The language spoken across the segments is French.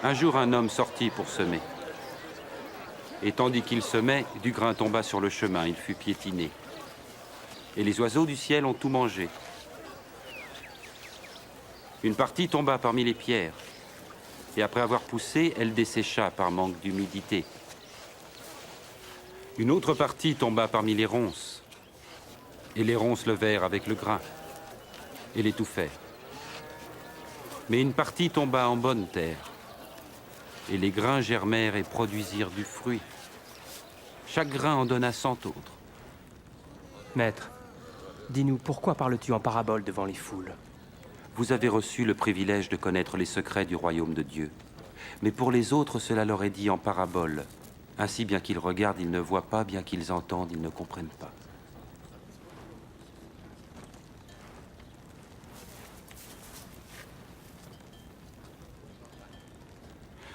Un jour, un homme sortit pour semer. Et tandis qu'il semait, du grain tomba sur le chemin, il fut piétiné. Et les oiseaux du ciel ont tout mangé. Une partie tomba parmi les pierres. Et après avoir poussé, elle dessécha par manque d'humidité. Une autre partie tomba parmi les ronces. Et les ronces levèrent avec le grain et l'étouffèrent. Mais une partie tomba en bonne terre. Et les grains germèrent et produisirent du fruit. Chaque grain en donna 100 autres. Maître, dis-nous, pourquoi parles-tu en parabole devant les foules? Vous avez reçu le privilège de connaître les secrets du royaume de Dieu. Mais pour les autres, cela leur est dit en parabole. Ainsi, bien qu'ils regardent, ils ne voient pas, bien qu'ils entendent, ils ne comprennent pas.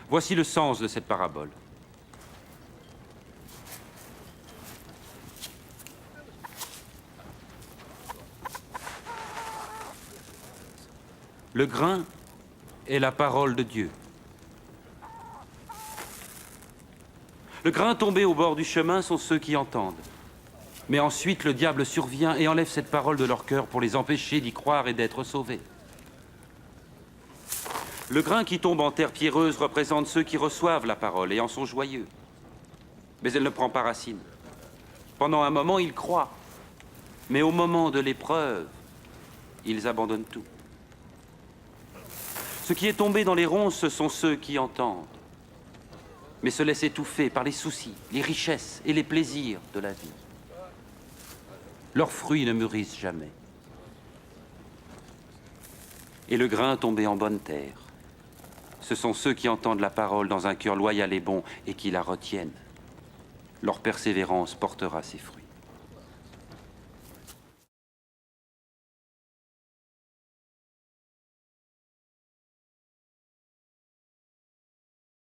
Voici le sens de cette parabole. Le grain est la parole de Dieu. Le grain tombé au bord du chemin sont ceux qui entendent. Mais ensuite, le diable survient et enlève cette parole de leur cœur pour les empêcher d'y croire et d'être sauvés. Le grain qui tombe en terre pierreuse représente ceux qui reçoivent la parole et en sont joyeux. Mais elle ne prend pas racine. Pendant un moment, ils croient. Mais au moment de l'épreuve, ils abandonnent tout. Ce qui est tombé dans les ronces, ce sont ceux qui entendent, mais se laissent étouffer par les soucis, les richesses et les plaisirs de la vie. Leurs fruits ne mûrissent jamais. Et le grain tombé en bonne terre, ce sont ceux qui entendent la parole dans un cœur loyal et bon et qui la retiennent. Leur persévérance portera ses fruits.